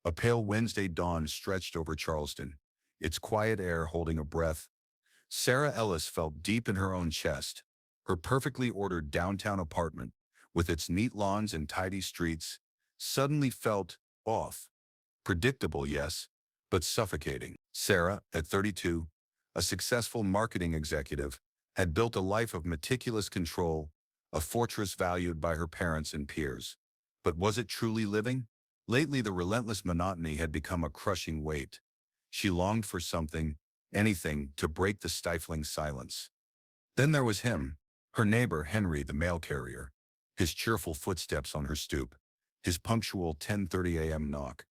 A pale Wednesday dawn stretched over Charleston, its quiet air holding a breath. Sarah Ellis felt deep in her own chest. Her perfectly ordered downtown apartment, with its neat lawns and tidy streets, suddenly felt off. Predictable, yes, but suffocating. Sarah, at 32, a successful marketing executive, had built a life of meticulous control, a fortress valued by her parents and peers. But was it truly living? Lately, the relentless monotony had become a crushing weight. She longed for something, anything, to break the stifling silence. Then there was him, her neighbor Henry, the mail carrier. His cheerful footsteps on her stoop, his punctual 10:30 a.m. knock.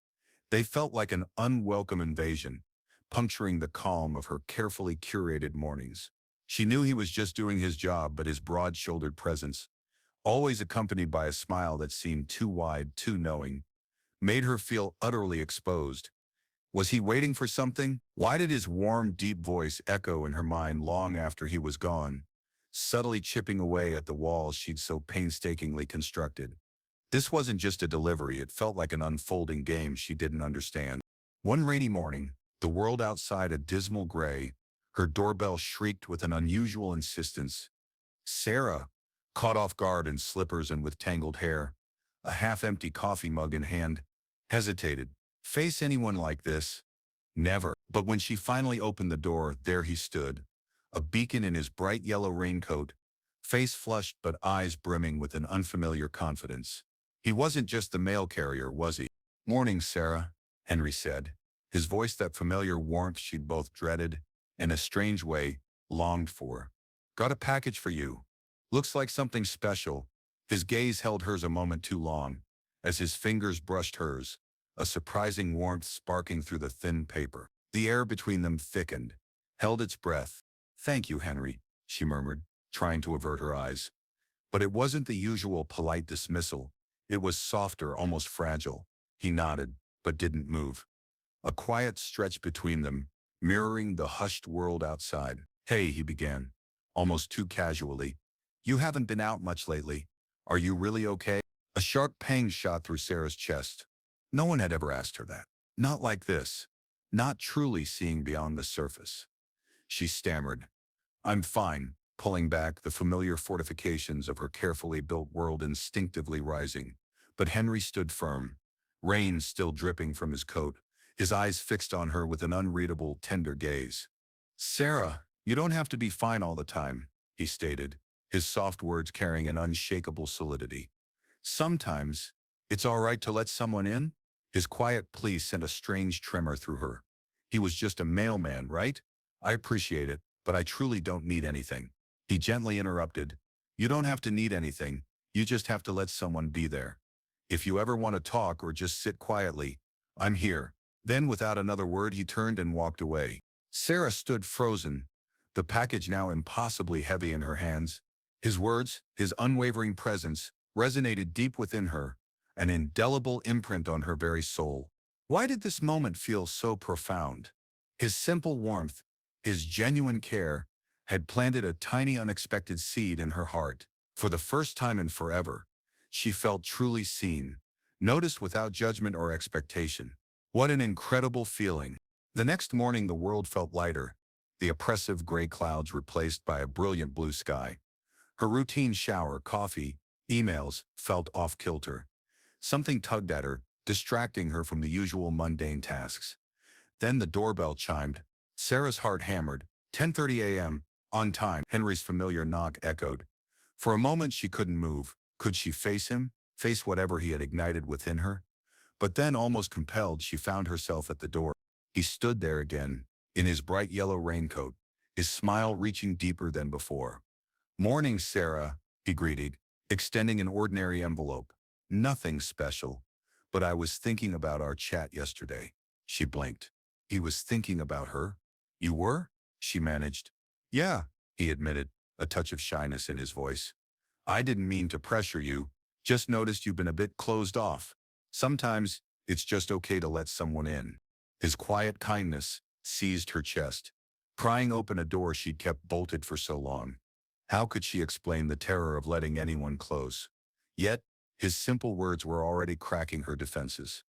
They felt like an unwelcome invasion, puncturing the calm of her carefully curated mornings. She knew he was just doing his job, but his broad-shouldered presence, always accompanied by a smile that seemed too wide, too knowing, made her feel utterly exposed. Was he waiting for something? Why did his warm, deep voice echo in her mind long after he was gone, subtly chipping away at the walls she'd so painstakingly constructed? This wasn't just a delivery, it felt like an unfolding game she didn't understand. One rainy morning, the world outside a dismal gray, her doorbell shrieked with an unusual insistence. Sarah, caught off guard in slippers and with tangled hair, a half-empty coffee mug in hand, hesitated. Face anyone like this? Never. But when she finally opened the door, there he stood, a beacon in his bright yellow raincoat, face flushed but eyes brimming with an unfamiliar confidence. He wasn't just the mail carrier, was he? "Morning, Sarah," Henry said, his voice that familiar warmth she'd both dreaded, in a strange way, longed for. "Got a package for you. Looks like something special." His gaze held hers a moment too long, as his fingers brushed hers, a surprising warmth sparking through the thin paper. The air between them thickened, held its breath. "Thank you, Henry," she murmured, trying to avert her eyes. But it wasn't the usual polite dismissal. It was softer, almost fragile. He nodded, but didn't move. A quiet stretch between them, mirroring the hushed world outside. "Hey," he began, almost too casually. "You haven't been out much lately. Are you really okay?" A sharp pang shot through Sarah's chest. No one had ever asked her that. Not like this. Not truly seeing beyond the surface. She stammered, "I'm fine," pulling back, the familiar fortifications of her carefully built world instinctively rising. But Henry stood firm, rain still dripping from his coat, his eyes fixed on her with an unreadable, tender gaze. "Sarah, you don't have to be fine all the time," he stated, his soft words carrying an unshakable solidity. "Sometimes, it's all right to let someone in." His quiet plea sent a strange tremor through her. He was just a mailman, right? "I appreciate it, but I truly don't need anything." He gently interrupted. "You don't have to need anything. You just have to let someone be there. If you ever want to talk or just sit quietly, I'm here." Then, without another word, he turned and walked away. Sarah stood frozen, the package now impossibly heavy in her hands. His words, his unwavering presence, resonated deep within her, an indelible imprint on her very soul. Why did this moment feel so profound? His simple warmth, his genuine care, had planted a tiny unexpected seed in her heart. For the first time in forever, she felt truly seen, noticed without judgment or expectation. What an incredible feeling. The next morning the world felt lighter, the oppressive gray clouds replaced by a brilliant blue sky. Her routine shower, coffee, emails felt off-kilter. Something tugged at her, distracting her from the usual mundane tasks. Then the doorbell chimed. Sarah's heart hammered. 10:30 a.m., on time. Henry's familiar knock echoed. For a moment she couldn't move. Could she face him, face whatever he had ignited within her? But then, almost compelled, she found herself at the door. He stood there again, in his bright yellow raincoat, his smile reaching deeper than before. "Morning, Sarah," he greeted, extending an ordinary envelope. "Nothing special, but I was thinking about our chat yesterday." She blinked. He was thinking about her? "You were?" she managed. "Yeah," he admitted, a touch of shyness in his voice. "I didn't mean to pressure you, just noticed you've been a bit closed off. Sometimes, it's just okay to let someone in." His quiet kindness seized her chest, prying open a door she'd kept bolted for so long. How could she explain the terror of letting anyone close? Yet, his simple words were already cracking her defenses.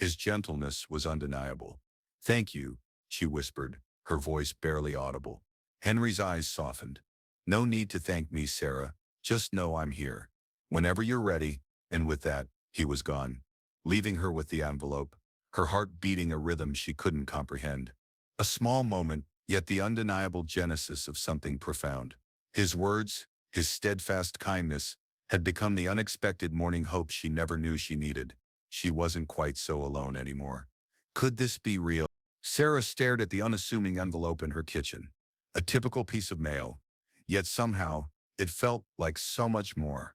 His gentleness was undeniable. "Thank you," she whispered, her voice barely audible. Henry's eyes softened. "No need to thank me, Sarah. Just know I'm here. Whenever you're ready." And with that, he was gone, leaving her with the envelope, her heart beating a rhythm she couldn't comprehend. A small moment, yet the undeniable genesis of something profound. His words, his steadfast kindness, had become the unexpected morning hope she never knew she needed. She wasn't quite so alone anymore. Could this be real? Sarah stared at the unassuming envelope in her kitchen. A typical piece of mail. Yet somehow, it felt like so much more.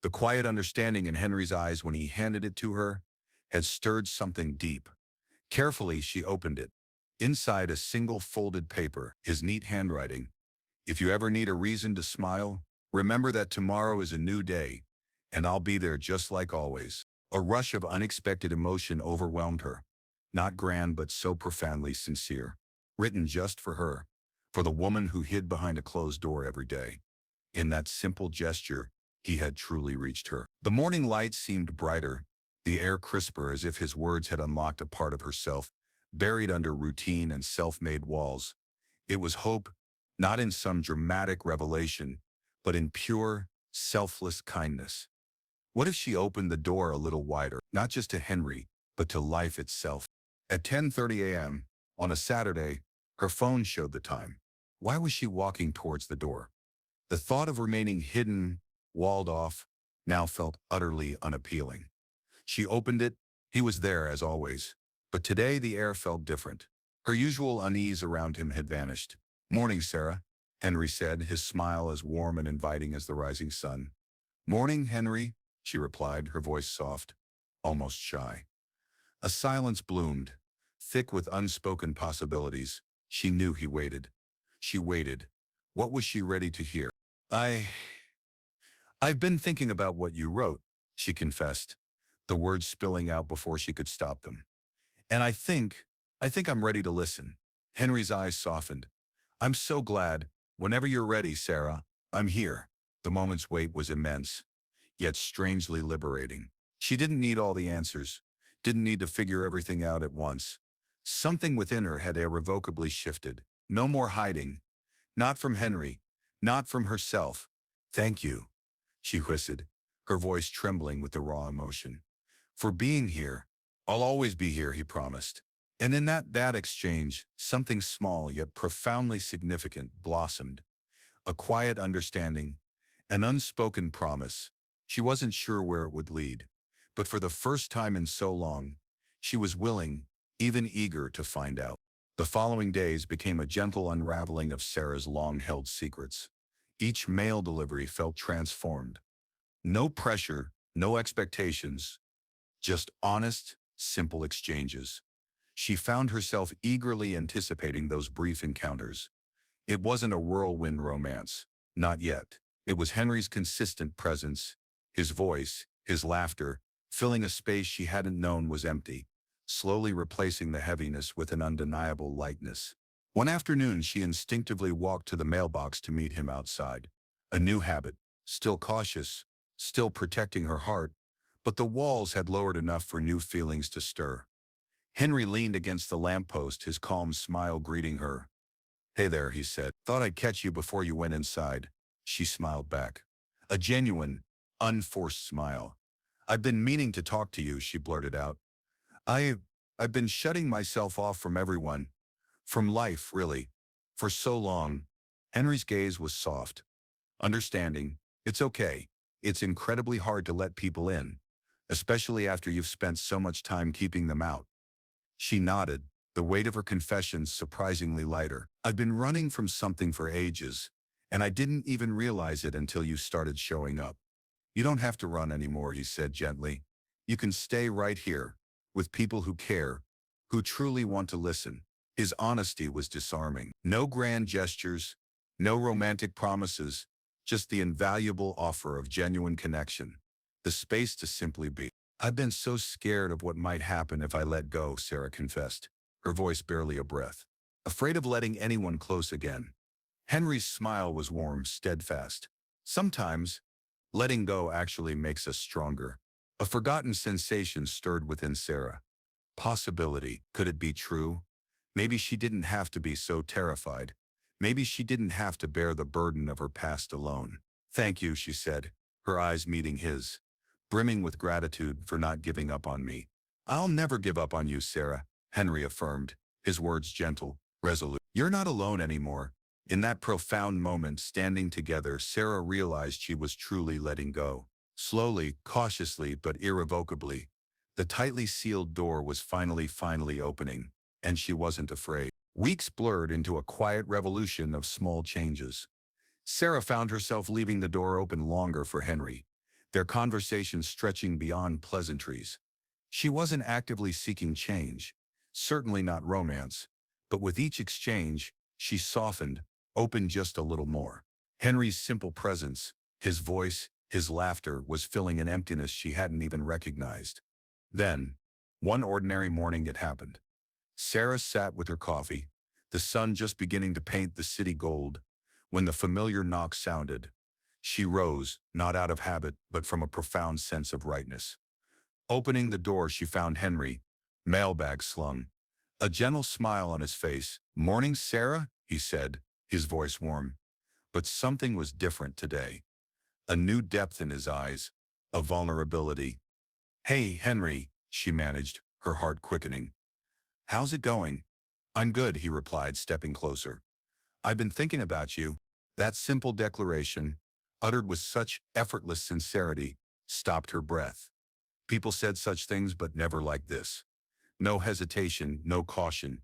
The quiet understanding in Henry's eyes when he handed it to her had stirred something deep. Carefully, she opened it. Inside a single folded paper, his neat handwriting. "If you ever need a reason to smile, remember that tomorrow is a new day, and I'll be there just like always." A rush of unexpected emotion overwhelmed her. Not grand, but so profoundly sincere. Written just for her, for the woman who hid behind a closed door every day. In that simple gesture, he had truly reached her. The morning light seemed brighter, the air crisper, as if his words had unlocked a part of herself, buried under routine and self-made walls. It was hope, not in some dramatic revelation, but in pure, selfless kindness. What if she opened the door a little wider, not just to Henry, but to life itself? At 10:30 a.m., on a Saturday, her phone showed the time. Why was she walking towards the door? The thought of remaining hidden, walled off, now felt utterly unappealing. She opened it. He was there, as always. But today the air felt different. Her usual unease around him had vanished. "Morning, Sarah," Henry said, his smile as warm and inviting as the rising sun. "Morning, Henry," she replied, her voice soft, almost shy. A silence bloomed, thick with unspoken possibilities. She knew he waited. She waited. What was she ready to hear? I've been thinking about what you wrote," she confessed, the words spilling out before she could stop them. "And I think I'm ready to listen." Henry's eyes softened. "I'm so glad. Whenever you're ready, Sarah, I'm here." The moment's weight was immense, yet strangely liberating. She didn't need all the answers, didn't need to figure everything out at once. Something within her had irrevocably shifted. No more hiding. Not from Henry, not from herself. "Thank you," she whispered, her voice trembling with the raw emotion. "For being here." "I'll always be here," he promised. And in that exchange, something small yet profoundly significant blossomed. A quiet understanding, an unspoken promise. She wasn't sure where it would lead, but for the first time in so long, she was willing, even eager to find out. The following days became a gentle unraveling of Sarah's long-held secrets. Each mail delivery felt transformed. No pressure, no expectations, just honest, simple exchanges. She found herself eagerly anticipating those brief encounters. It wasn't a whirlwind romance. Not yet. It was Henry's consistent presence, his voice, his laughter, filling a space she hadn't known was empty, slowly replacing the heaviness with an undeniable lightness. One afternoon, she instinctively walked to the mailbox to meet him outside. A new habit, still cautious, still protecting her heart, but the walls had lowered enough for new feelings to stir. Henry leaned against the lamppost, his calm smile greeting her. "Hey there," he said. "Thought I'd catch you before you went inside." She smiled back. A genuine, unforced smile. "I've been meaning to talk to you," she blurted out. I, I've been shutting myself off from everyone, from life, really, for so long." Henry's gaze was soft, understanding. "It's okay. It's incredibly hard to let people in, especially after you've spent so much time keeping them out." She nodded, the weight of her confession surprisingly lighter. "I've been running from something for ages, and I didn't even realize it until you started showing up." "You don't have to run anymore," he said gently. "You can stay right here, with people who care, who truly want to listen." His honesty was disarming. No grand gestures, no romantic promises, just the invaluable offer of genuine connection. The space to simply be. "I've been so scared of what might happen if I let go," Sarah confessed, her voice barely a breath. "Afraid of letting anyone close again." Henry's smile was warm, steadfast. "Sometimes, letting go actually makes us stronger." A forgotten sensation stirred within Sarah. Possibility. Could it be true? Maybe she didn't have to be so terrified. Maybe she didn't have to bear the burden of her past alone. Thank you, she said, her eyes meeting his, brimming with gratitude for not giving up on me. I'll never give up on you, Sarah, Henry affirmed, his words gentle, resolute. You're not alone anymore. In that profound moment, standing together, Sarah realized she was truly letting go. Slowly, cautiously, but irrevocably, the tightly sealed door was finally opening, and she wasn't afraid. Weeks blurred into a quiet revolution of small changes. Sarah found herself leaving the door open longer for Henry, their conversation stretching beyond pleasantries. She wasn't actively seeking change, certainly not romance, but with each exchange, she softened, opened just a little more. Henry's simple presence, his voice, his laughter was filling an emptiness she hadn't even recognized. Then, one ordinary morning it happened. Sarah sat with her coffee, the sun just beginning to paint the city gold, when the familiar knock sounded. She rose, not out of habit, but from a profound sense of rightness. Opening the door, she found Henry, mailbag slung, a gentle smile on his face. "Morning, Sarah," he said, his voice warm. But something was different today. A new depth in his eyes, a vulnerability. "Hey, Henry," she managed, her heart quickening. "How's it going?" "I'm good," he replied, stepping closer. "I've been thinking about you." That simple declaration, uttered with such effortless sincerity, stopped her breath. People said such things, but never like this. No hesitation, no caution,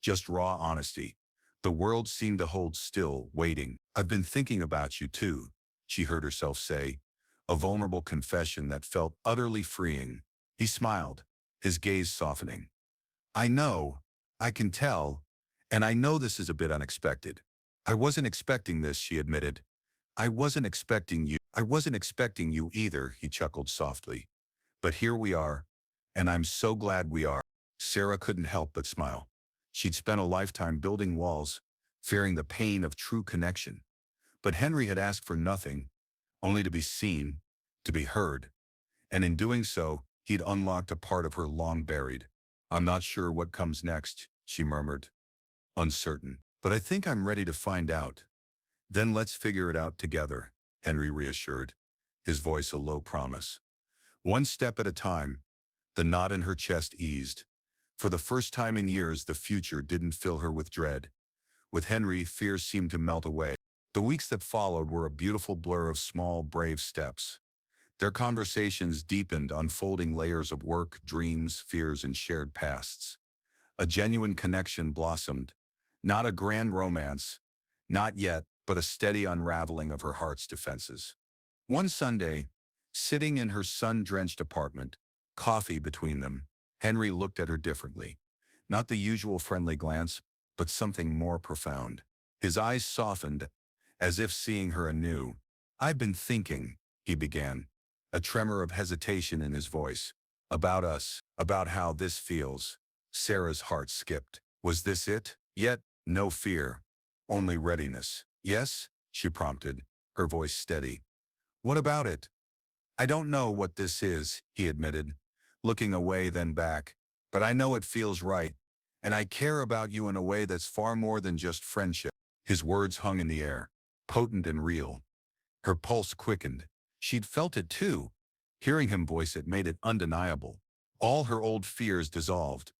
just raw honesty. The world seemed to hold still, waiting. "I've been thinking about you too," she heard herself say, a vulnerable confession that felt utterly freeing. He smiled, his gaze softening. "I know, I can tell, and I know this is a bit unexpected." "I wasn't expecting this," she admitted. "I wasn't expecting you. I wasn't expecting you either," he chuckled softly. "But here we are, and I'm so glad we are." Sarah couldn't help but smile. She'd spent a lifetime building walls, fearing the pain of true connection. But Henry had asked for nothing, only to be seen, to be heard. And in doing so, he'd unlocked a part of her long buried. "I'm not sure what comes next," she murmured, uncertain. "But I think I'm ready to find out." "Then let's figure it out together," Henry reassured, his voice a low promise. One step at a time, the knot in her chest eased. For the first time in years, the future didn't fill her with dread. With Henry, fear seemed to melt away. The weeks that followed were a beautiful blur of small, brave steps. Their conversations deepened, unfolding layers of work, dreams, fears, and shared pasts. A genuine connection blossomed. Not a grand romance, not yet, but a steady unraveling of her heart's defenses. One Sunday, sitting in her sun-drenched apartment, coffee between them, Henry looked at her differently. Not the usual friendly glance, but something more profound. His eyes softened, as if seeing her anew. "I've been thinking," he began, a tremor of hesitation in his voice. "About us, about how this feels." Sarah's heart skipped. Was this it? Yet, no fear, only readiness. "Yes," she prompted, her voice steady. "What about it?" "I don't know what this is," he admitted, looking away then back. "But I know it feels right, and I care about you in a way that's far more than just friendship." His words hung in the air, potent and real. Her pulse quickened. She'd felt it too. Hearing him voice it made it undeniable. All her old fears dissolved.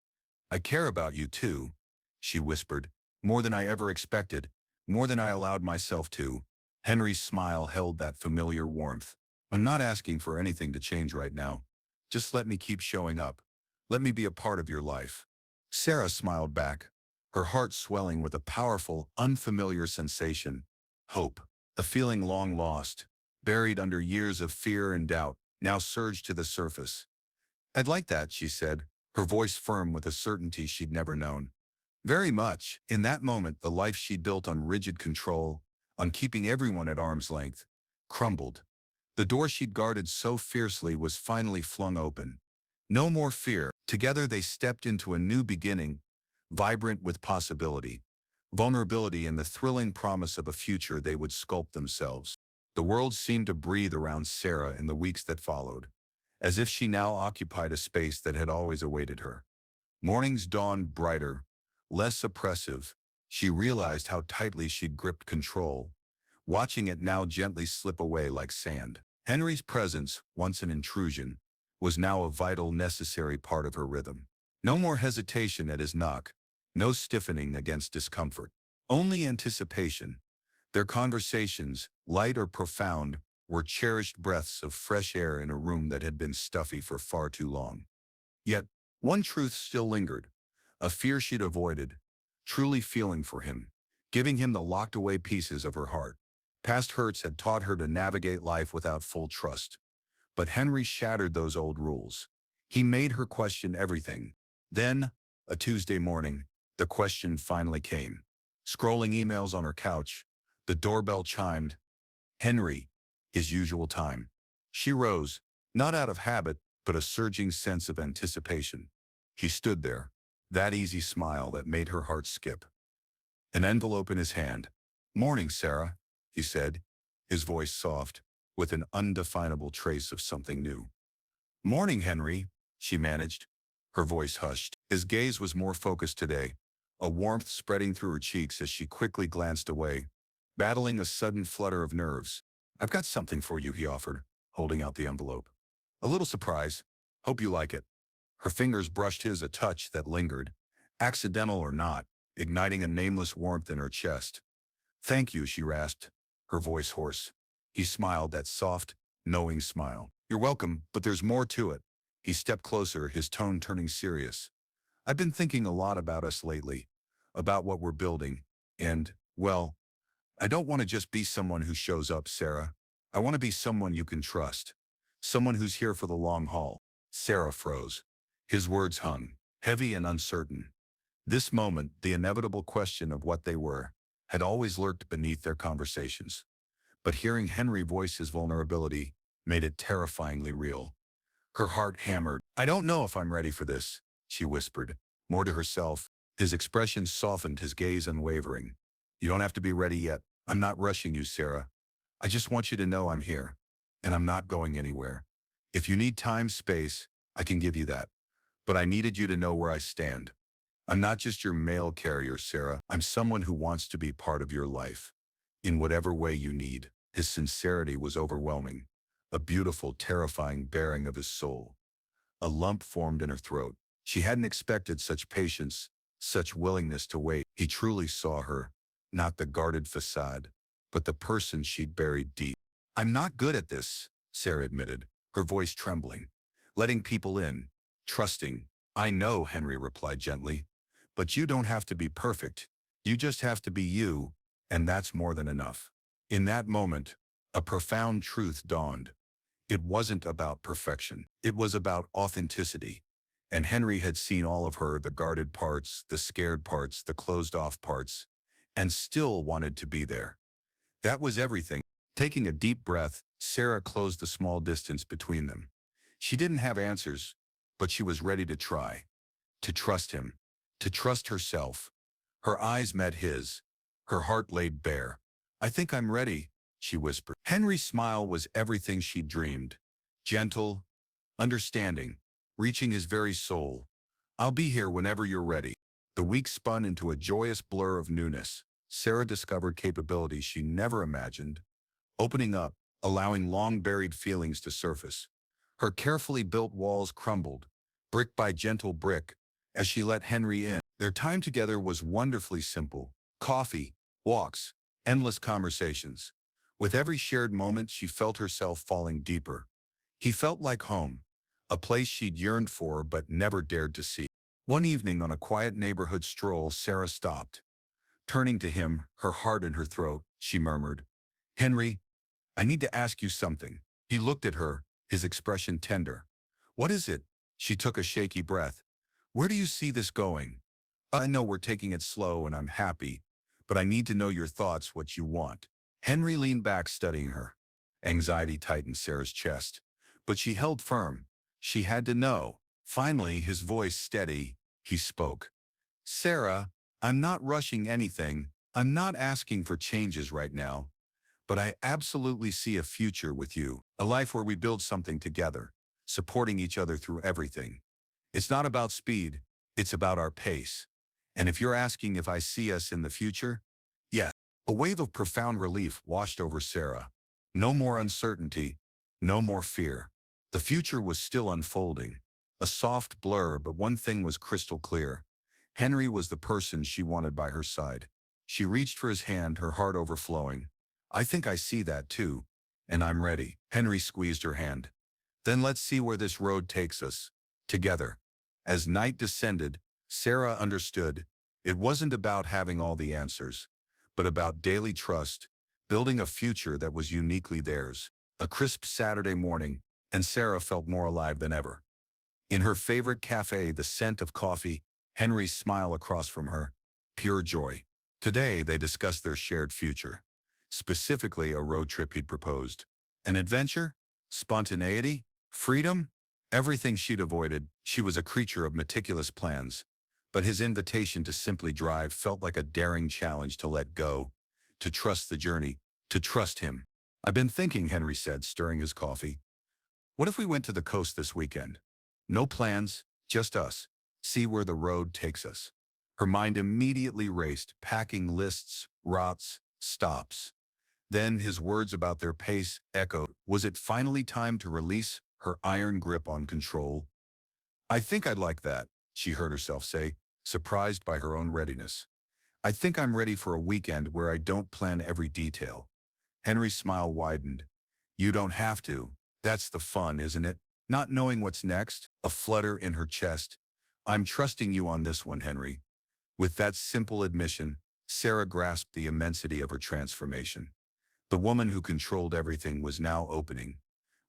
"I care about you too," she whispered, "more than I ever expected, more than I allowed myself to." Henry's smile held that familiar warmth. "I'm not asking for anything to change right now. Just let me keep showing up. Let me be a part of your life." Sarah smiled back, her heart swelling with a powerful, unfamiliar sensation. Hope, a feeling long lost, buried under years of fear and doubt, now surged to the surface. "I'd like that," she said, her voice firm with a certainty she'd never known. Very much. In that moment, the life she'd built on rigid control, on keeping everyone at arm's length, crumbled. The door she'd guarded so fiercely was finally flung open. No more fear. Together they stepped into a new beginning, vibrant with possibility, vulnerability, and the thrilling promise of a future they would sculpt themselves. The world seemed to breathe around Sarah in the weeks that followed, as if she now occupied a space that had always awaited her. Mornings dawned brighter, less oppressive. She realized how tightly she'd gripped control, watching it now gently slip away like sand. Henry's presence, once an intrusion, was now a vital, necessary part of her rhythm. No more hesitation at his knock, no stiffening against discomfort, only anticipation. Their conversations, light or profound, were cherished breaths of fresh air in a room that had been stuffy for far too long. Yet, one truth still lingered, a fear she'd avoided, truly feeling for him, giving him the locked-away pieces of her heart. Past hurts had taught her to navigate life without full trust. But Henry shattered those old rules. He made her question everything. Then, a Tuesday morning, the question finally came. Scrolling emails on her couch, the doorbell chimed. Henry, his usual time. She rose, not out of habit, but a surging sense of anticipation. He stood there, that easy smile that made her heart skip. An envelope in his hand. Morning, Sarah, he said, his voice soft, with an undefinable trace of something new. Morning, Henry, she managed, her voice hushed. His gaze was more focused today, a warmth spreading through her cheeks as she quickly glanced away, battling a sudden flutter of nerves. I've got something for you, he offered, holding out the envelope. A little surprise. Hope you like it. Her fingers brushed his, a touch that lingered, accidental or not, igniting a nameless warmth in her chest. Thank you, she rasped, her voice hoarse. He smiled, that soft, knowing smile. You're welcome, but there's more to it. He stepped closer, his tone turning serious. I've been thinking a lot about us lately, about what we're building, and, well, I don't want to just be someone who shows up, Sarah. I want to be someone you can trust. Someone who's here for the long haul. Sarah froze. His words hung, heavy and uncertain. This moment, the inevitable question of what they were, had always lurked beneath their conversations. But hearing Henry voice his vulnerability made it terrifyingly real. Her heart hammered. I don't know if I'm ready for this, she whispered, more to herself. His expression softened, his gaze unwavering. You don't have to be ready yet. I'm not rushing you, Sarah. I just want you to know I'm here, and I'm not going anywhere. If you need time, space, I can give you that. But I needed you to know where I stand. I'm not just your mail carrier, Sarah. I'm someone who wants to be part of your life, in whatever way you need. His sincerity was overwhelming, a beautiful, terrifying bearing of his soul. A lump formed in her throat. She hadn't expected such patience, such willingness to wait. He truly saw her, not the guarded facade, but the person she'd buried deep. I'm not good at this, Sarah admitted, her voice trembling. Letting people in, trusting. I know, Henry replied gently, but you don't have to be perfect. You just have to be you, and that's more than enough. In that moment, a profound truth dawned. It wasn't about perfection. It was about authenticity. And Henry had seen all of her, the guarded parts, the scared parts, the closed-off parts, and still wanted to be there. That was everything. Taking a deep breath, Sarah closed the small distance between them. She didn't have answers, but she was ready to try. To trust him. To trust herself. Her eyes met his. Her heart laid bare. I think I'm ready, she whispered. Henry's smile was everything she'd dreamed. Gentle, understanding, reaching his very soul. I'll be here whenever you're ready. The week spun into a joyous blur of newness. Sarah discovered capabilities she never imagined, opening up, allowing long-buried feelings to surface. Her carefully built walls crumbled, brick by gentle brick, as she let Henry in. Their time together was wonderfully simple. Coffee, walks, endless conversations. With every shared moment, she felt herself falling deeper. He felt like home, a place she'd yearned for but never dared to see. One evening on a quiet neighborhood stroll, Sarah stopped. Turning to him, her heart in her throat, she murmured, Henry, I need to ask you something. He looked at her, his expression tender. What is it? She took a shaky breath. Where do you see this going? I know we're taking it slow and I'm happy, but I need to know your thoughts, what you want. Henry leaned back, studying her. Anxiety tightened Sarah's chest, but she held firm. She had to know. Finally, his voice steady, he spoke. Sarah, I'm not rushing anything. I'm not asking for changes right now. But I absolutely see a future with you, a life where we build something together, supporting each other through everything. It's not about speed, It's about our pace. And if you're asking if I see us in the future, yes. A wave of profound relief washed over Sarah. No more uncertainty, no more fear. The future was still unfolding. A soft blur, but one thing was crystal clear. Henry was the person she wanted by her side. She reached for his hand, her heart overflowing. I think I see that too. And I'm ready. Henry squeezed her hand. Then let's see where this road takes us. Together. As night descended, Sarah understood. It wasn't about having all the answers, but about daily trust, building a future that was uniquely theirs. A crisp Saturday morning, and Sarah felt more alive than ever. In her favorite cafe, the scent of coffee, Henry's smile across from her, pure joy. Today, they discussed their shared future. Specifically, a road trip he'd proposed. An adventure? Spontaneity? Freedom? Everything she'd avoided. She was a creature of meticulous plans. But his invitation to simply drive felt like a daring challenge to let go, to trust the journey, to trust him. I've been thinking, Henry said, stirring his coffee. What if we went to the coast this weekend? No plans, just us. See where the road takes us. Her mind immediately raced, packing lists, routes, stops. Then his words about their pace echoed. Was it finally time to release her iron grip on control? I think I'd like that, she heard herself say, surprised by her own readiness. I think I'm ready for a weekend where I don't plan every detail. Henry's smile widened. You don't have to. That's the fun, isn't it? Not knowing what's next, a flutter in her chest. I'm trusting you on this one, Henry. With that simple admission, Sarah grasped the immensity of her transformation. The woman who controlled everything was now opening,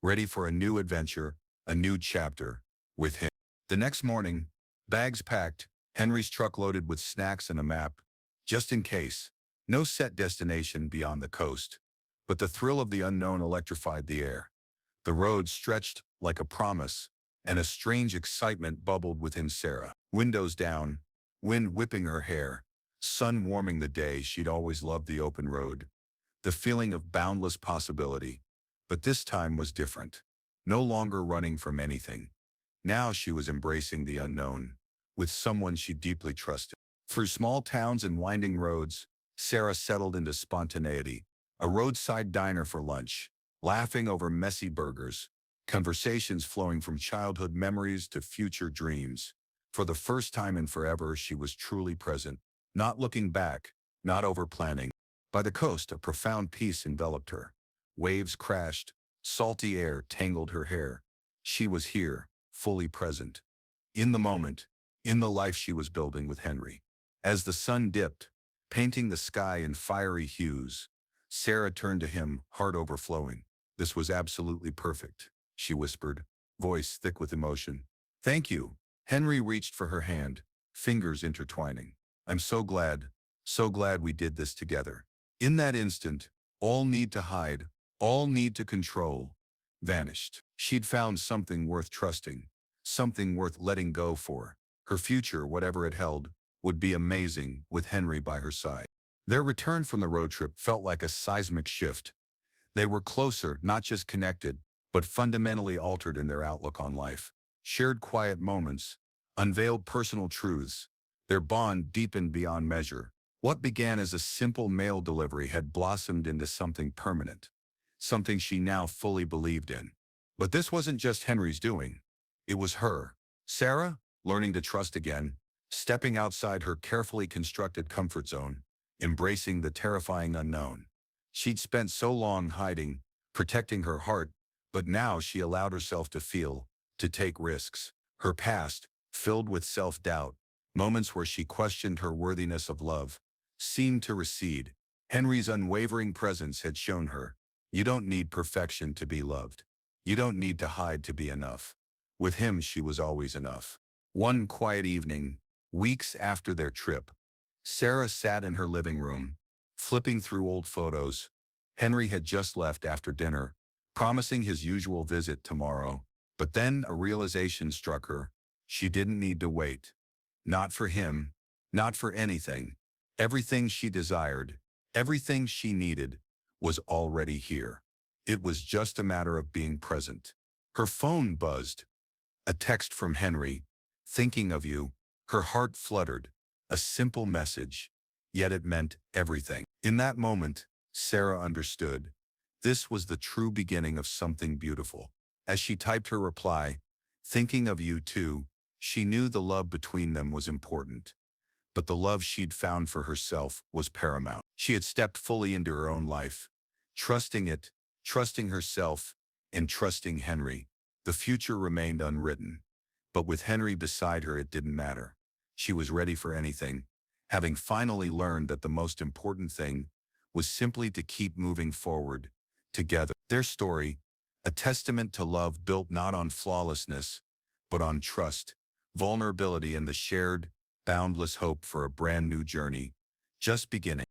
ready for a new adventure, a new chapter, with him. The next morning, bags packed, Henry's truck loaded with snacks and a map, just in case. No set destination beyond the coast, but the thrill of the unknown electrified the air. The road stretched like a promise, and a strange excitement bubbled within Sarah. Windows down, wind whipping her hair, sun warming the day. She'd always loved the open road. The feeling of boundless possibility. But this time was different. No longer running from anything. Now she was embracing the unknown, with someone she deeply trusted. Through small towns and winding roads, Sarah settled into spontaneity. A roadside diner for lunch, laughing over messy burgers, conversations flowing from childhood memories to future dreams. For the first time in forever, she was truly present, not looking back, not over-planning. By the coast, a profound peace enveloped her. Waves crashed, salty air tangled her hair. She was here, fully present. In the moment, in the life she was building with Henry. As the sun dipped, painting the sky in fiery hues, Sarah turned to him, heart overflowing. This was absolutely perfect, she whispered, voice thick with emotion. Thank you. Henry reached for her hand, fingers intertwining. I'm so glad we did this together. In that instant, all need to hide, all need to control, vanished. She'd found something worth trusting, something worth letting go for. Her future, whatever it held, would be amazing with Henry by her side. Their return from the road trip felt like a seismic shift. They were closer, not just connected, but fundamentally altered in their outlook on life. Shared quiet moments, unveiled personal truths. Their bond deepened beyond measure. What began as a simple mail delivery had blossomed into something permanent, something she now fully believed in. But this wasn't just Henry's doing. It was her, Sarah, learning to trust again, stepping outside her carefully constructed comfort zone, embracing the terrifying unknown. She'd spent so long hiding, protecting her heart, but now she allowed herself to feel, to take risks. Her past, filled with self-doubt, moments where she questioned her worthiness of love, seemed to recede. Henry's unwavering presence had shown her, you don't need perfection to be loved. You don't need to hide to be enough. With him, she was always enough. One quiet evening, weeks after their trip, Sarah sat in her living room, flipping through old photos. Henry had just left after dinner, promising his usual visit tomorrow. But then a realization struck her. She didn't need to wait. Not for him, not for anything. Everything she desired, everything she needed, was already here. It was just a matter of being present. Her phone buzzed. A text from Henry. Thinking of you. Her heart fluttered, a simple message, yet it meant everything. In that moment, Sarah understood. This was the true beginning of something beautiful. As she typed her reply, thinking of you too, she knew the love between them was important. But the love she'd found for herself was paramount. She had stepped fully into her own life, trusting it, trusting herself, and trusting Henry. The future remained unwritten. But with Henry beside her, it didn't matter. She was ready for anything, having finally learned that the most important thing was simply to keep moving forward, together. Their story, a testament to love built not on flawlessness, but on trust, vulnerability, and the shared, boundless hope for a brand new journey, just beginning.